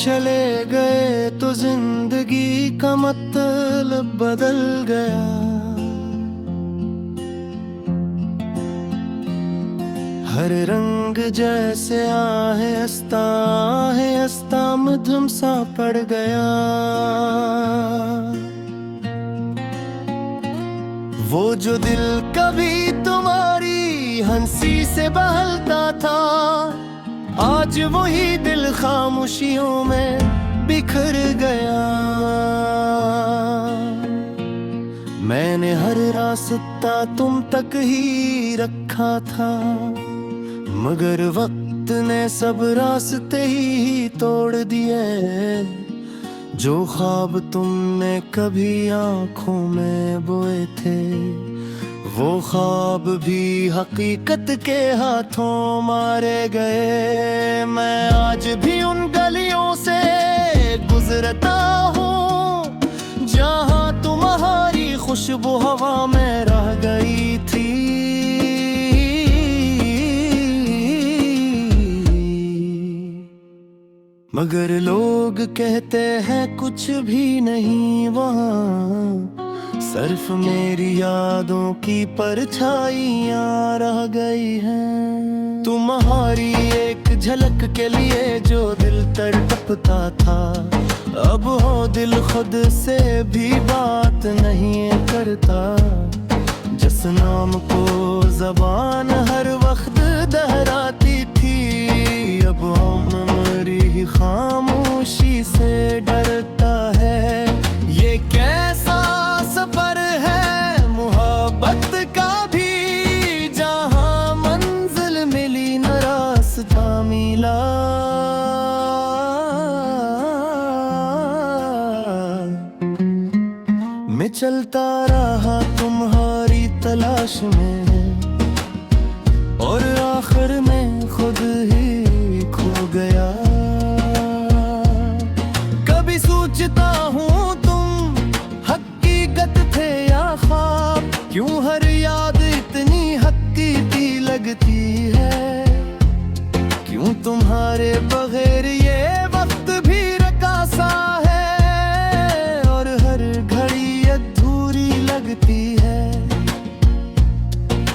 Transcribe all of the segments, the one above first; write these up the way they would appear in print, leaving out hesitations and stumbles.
चले गए तो जिंदगी का मतलब बदल गया। हर रंग जैसे आहे हस्ता मधुम सा पड़ गया। वो जो दिल कभी तुम्हारी हंसी से बहलता था, आज वही दिल खामोशियों में बिखर गया। मैंने हर रास्ता तुम तक ही रखा था, मगर वक्त ने सब रास्ते ही तोड़ दिए। जो ख्वाब तुमने कभी आंखों में बोए थे, वो ख्वाब भी हकीकत के हाथों मारे गए। मैं आज भी उन गलियों से गुजरता हूँ जहाँ तुम्हारी खुशबू हवा में रह गई थी। मगर लोग कहते हैं कुछ भी नहीं वहाँ, सिर्फ मेरी यादों की परछाइयाँ रह गई हैं। तुम्हारी एक झलक के लिए जो दिल तड़पता था, अब हो दिल खुद से भी बात नहीं करता। जिस नाम को ज़बान हर वक्त दोहराती थी, अब मेरी खामोशी से डरता है। ये कैसा सफर है मोहब्बत का भी, जहाँ मंजिल मिली न रास्ता मिला। मैं चलता रहा तुम्हारी तलाश में, और आखिर में खुद ही खो गया। कभी सोचता हूँ तुम हकीकत थे या ख्वाब, क्यों हर याद इतनी हकीकी लगती है। क्यों तुम्हारे बगैर ये वक्त भी रकासा है, और हर घड़ी अधूरी लगती है।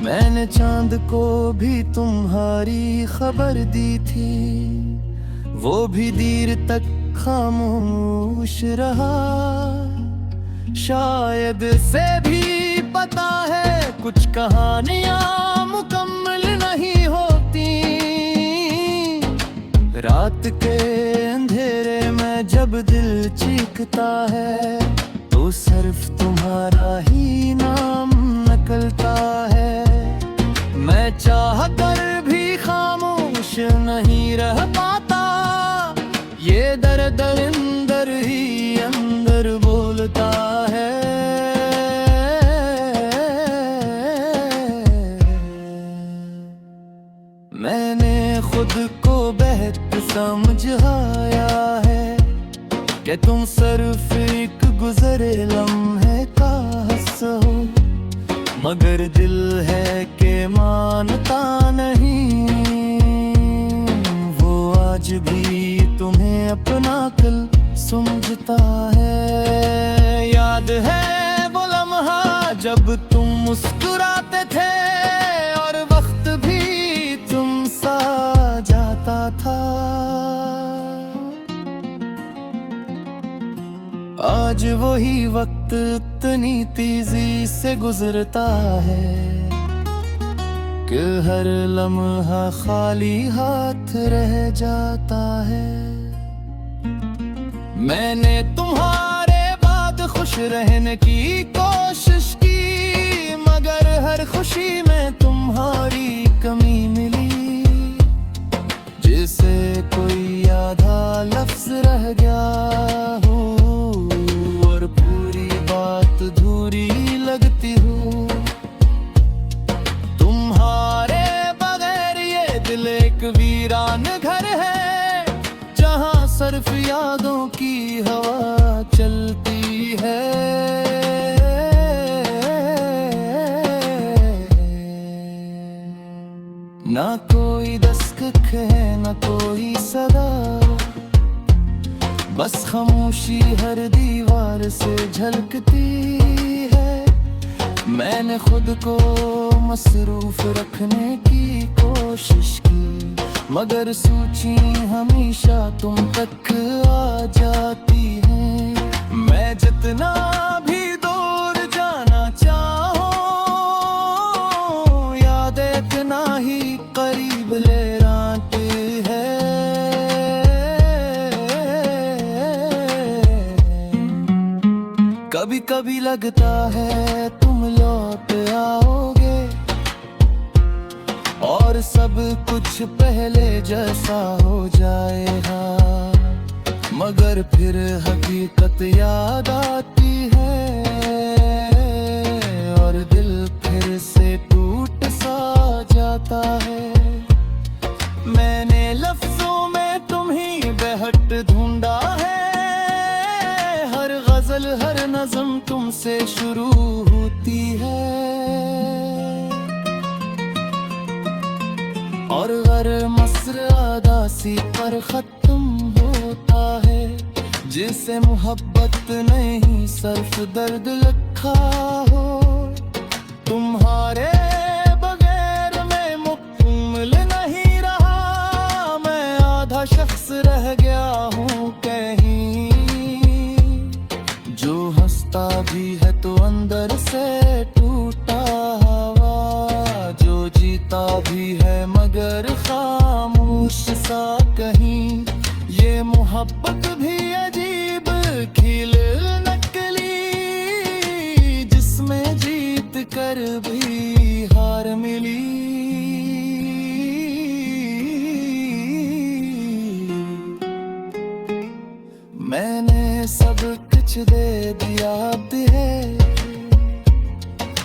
मैंने चांद को भी तुम्हारी खबर दी थी, वो भी देर तक खामोश रहा। शायद से भी पता है कुछ कहानियां मुकम्मल नहीं होती। रात के अंधेरे में जब दिल चीखता है, तो सिर्फ तुम्हारा ही नाम निकलता है। मैं चाह कर भी खामोश नहीं रह पाता, ये दर्द अंदर ही अंदर बोलता है। मैंने खुद को बेहतर समझाया है कि तुम सिर्फ एक गुजरे लम्हे का हिस्सा हो, मगर दिल है कि मानता नहीं। वो आज भी तुम्हें अपना कल समझता है। याद है वो लम्हा जब तुम मुस्कुराते थे, और वक्त भी तुम सा जाता था। आज वही वक्त इतनी तेजी से गुजरता है कि हर लम्हा खाली हाथ रह जाता है। मैंने तुम्हारे बाद खुश रहने की कोशिश की, मगर हर खुशी में तुम्हारी कमी मिली। जिसे कोई आधा लफ्ज रह गया हो, और पूरी बात धूरी लगती हो। तुम्हारे बगैर ये दिल एक वीरान घर है, जहाँ सिर्फ यादों की हवा चलती है। ना कोई दस्तक है, ना कोई सदा, बस खामोशी हर दीवार से झलकती है। मैंने खुद को मसरूफ रखने की कोशिश की, मगर सूची हमेशा तुम तक आ जाती है। मैं जितना भी दूर जाना चाहूं, याद इतना ही करीब ले आती है। कभी कभी लगता है तुम लौट आओगे और सब कुछ पहले जैसा हो जाएगा, मगर फिर हकीकत याद आती है और दिल फिर से टूट सा जाता है। मैंने लफ्जों में तुम्हीं बहट ढूंढा है, हर गजल हर नज़म तुमसे शुरू होती है। और गर मस्र अदासी पर खत्म होता है, जिसे मोहब्बत नहीं सिर्फ दर्द लिखा हो। तुम्हारे बगैर मैं मुकम्मल नहीं रहा, मैं आधा शख्स रह गया हूँ कहीं। जो हंसता भी है तो अंदर से टूटा हुआ, जो जीता भी है मगर खामोश सा कहीं। ये मोहब्बत भी अजीब खिल नकली, जिसमें जीत कर भी हार मिली। मैंने सब कुछ दे दिया है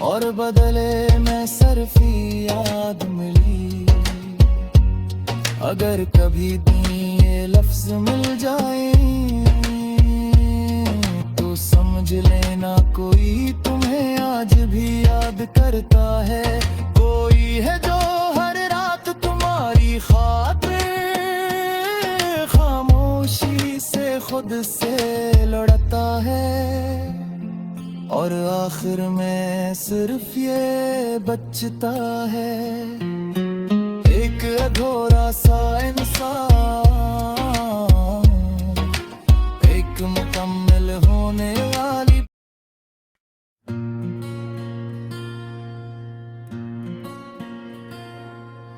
और बदले में सिर्फ याद मिली। अगर कभी ये लफ्ज मिल जाए तो समझ लेना कोई तुम्हें आज भी याद करता है। कोई है जो हर रात तुम्हारी खातिर खामोशी से खुद से लड़ता है, और आखिर में सिर्फ ये बचता है एक अधूरा सा इंसान, एक मुकम्मल होने वाली।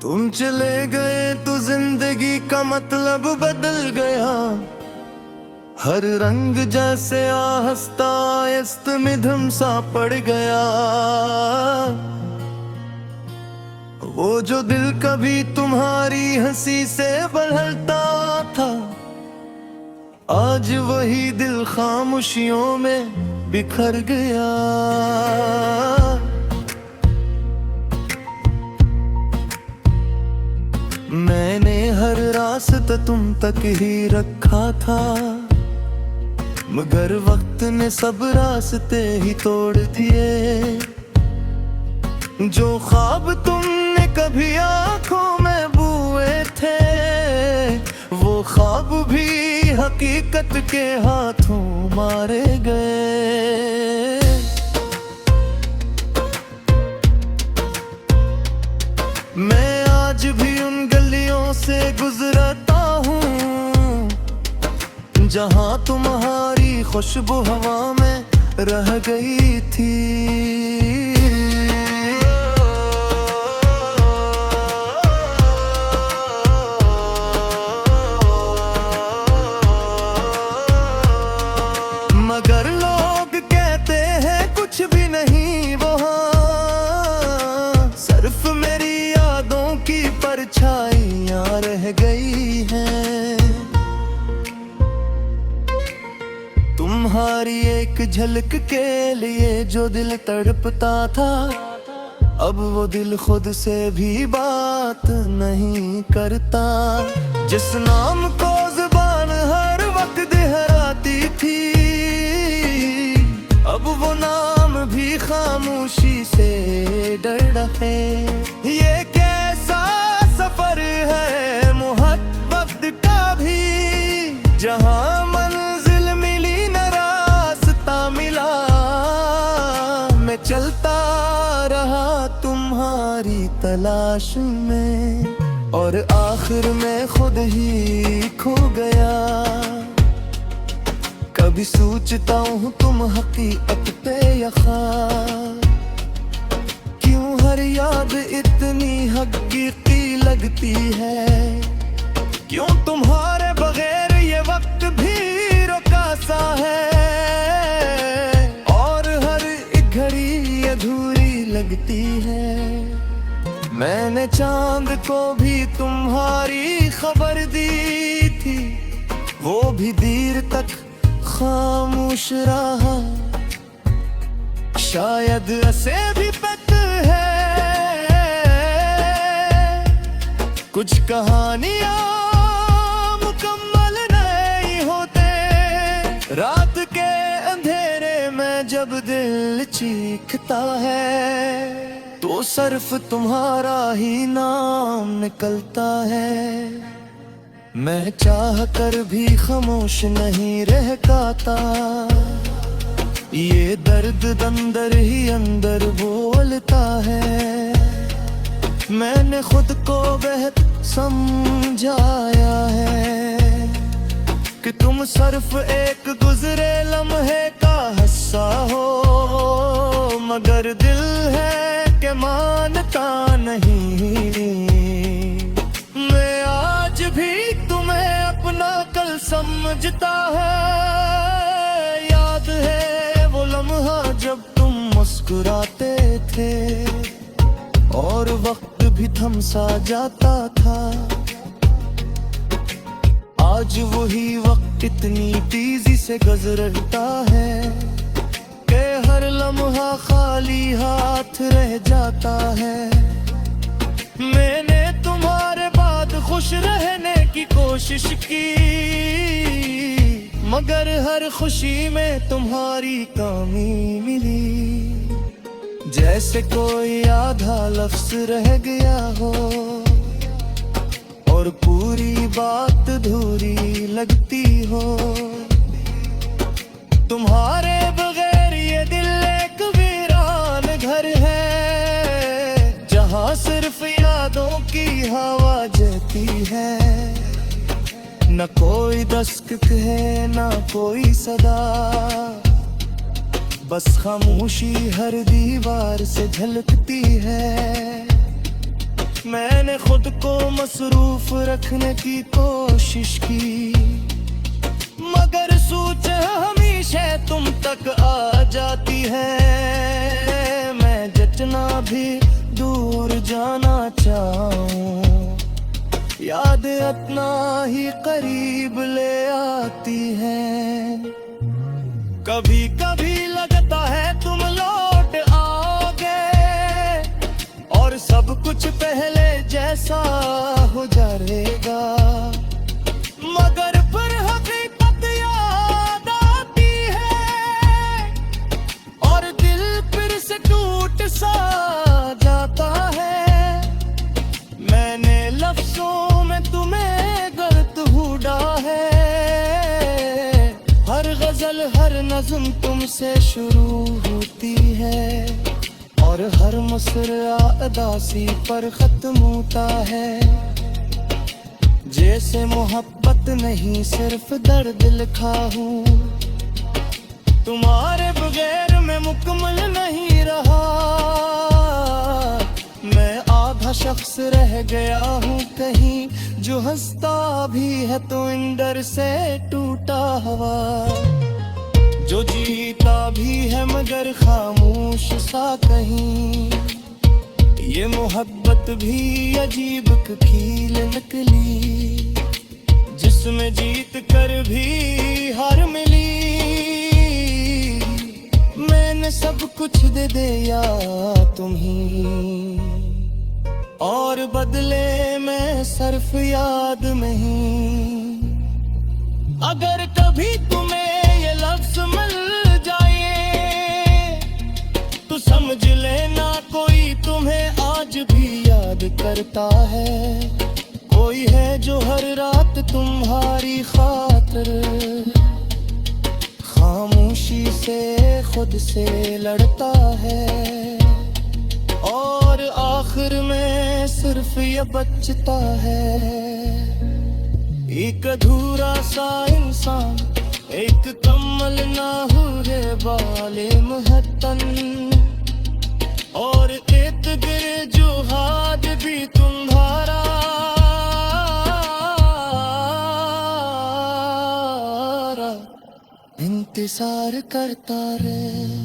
तुम चले गए तो जिंदगी का मतलब बदल गया, हर रंग जैसे आहस्ता आहिस्त मिधम सा पड़ गया। वो जो दिल कभी तुम्हारी हंसी से बहलता था, आज वही दिल खामोशियों में बिखर गया। मैंने हर रास्ता तुम तक ही रखा था, मगर वक्त ने सब रास्ते ही तोड़ दिए। जो ख्वाब तुमने कभी आंखों में बुए थे, वो ख्वाब भी हकीकत के हाथों मारे गए। मैं आज भी उन गलियों से गुजरता हूँ जहाँ तुम्हारी खुशबू हवा में रह गई थी। मगर लोग कहते हैं कुछ भी नहीं वहाँ, सिर्फ मेरी यादों की परछाइयाँ रह गई हैं। तुम्हारी एक झलक के लिए जो दिल तड़पता था, अब वो दिल खुद से भी बात नहीं करता। जिस नाम को जुबान हर वक्त दोहराती थी, अब वो नाम भी खामोशी से डर रहे। ये कैसा सफर है मोहब्बत का भी, जहाँ मन चलता रहा तुम्हारी तलाश में और आखिर में खुद ही खो गया। कभी सोचता हूँ तुम हकीकत पे यकीन, क्यों हर याद इतनी हकीकी लगती है। क्यों तुम्हारे बगैर ये वक्त भी रुका सा है और हर एक घड़ी अधूरी लगती है। मैंने चांद को भी तुम्हारी खबर दी थी, वो भी देर तक खामोश रहा। शायद ऐसे भी पता है कुछ कहानियां मुकम्मल नहीं होते। रात के अंधेरे में जब दिल चीखता है तो सिर्फ तुम्हारा ही नाम निकलता है। मैं चाह कर भी खामोश नहीं रह पाता, ये दर्द अंदर ही अंदर बोलता है। मैंने खुद को बेहद समझाया है कि तुम सिर्फ एक गुजरे लम्हे का हिस्सा हो, मगर दिल है कि मानता नहीं। मैं आज भी तुम्हें अपना कल समझता है। याद है वो लम्हा जब तुम मुस्कुराते थे और वक्त भी थम सा जाता था। आज वही वक्त इतनी तेजी से गुजरता है कि हर लम्हा खाली हाथ रह जाता है। मैंने तुम्हारे बाद खुश रहने की कोशिश की, मगर हर खुशी में तुम्हारी कमी मिली। जैसे कोई आधा लफ्ज रह गया हो और पूरी बात अधूरी लगती हो। तुम्हारे बगैर ये दिल एक वीरान घर है, जहाँ सिर्फ यादों की हवा जहती है। न कोई दस्तक है न कोई सदा, बस खामोशी हर दीवार से झलकती है। मैंने खुद को मसरूफ रखने की कोशिश की, मगर सोच हमेशा तुम तक आ जाती है। मैं जितना भी दूर जाना चाहूं, याद इतना ही करीब ले आती है। कभी कभी लगता है तुम लौट आओगे और सब कुछ पहले जैसा हो जाएगा, मगर फिर हकीकत याद आती है और दिल फिर से टूट सा जाता है। मैंने लफ्जों में तुम्हें गलत ढूंढा है, हर गजल हर नज़्म तुमसे शुरू होती है और हर मुस्कुरा अदासी पर खत्म होता है। जैसे मोहब्बत नहीं सिर्फ दर्द लिखा हूँ, तुम्हारे बगैर मैं मुकम्मल नहीं रहा। मैं आधा शख्स रह गया हूँ कहीं, जो हंसता भी है तो इंदर से टूटा हुआ, जो जीता भी है मगर खामोश सा कहीं। ये मोहब्बत भी अजीब खील निकली, जिसमें जीत कर भी हार मिली। मैंने सब कुछ दे दिया तुम्हीं और बदले में सिर्फ याद में ही। अगर कभी तुम्हें ये लफ्ज मिल जाए तो समझ लेना कोई तुम्हें आज भी याद करता है। कोई है जो हर रात तुम्हारी खातिर खामोशी से खुद से लड़ता है और आखिर में सिर्फ ये बचता है एक अधूरा सा इंसान, एक कमल ना हुए बाले मुहत्तन और एक गिरे जो हाथ भी तुम्हारा इंतजार करता रहे।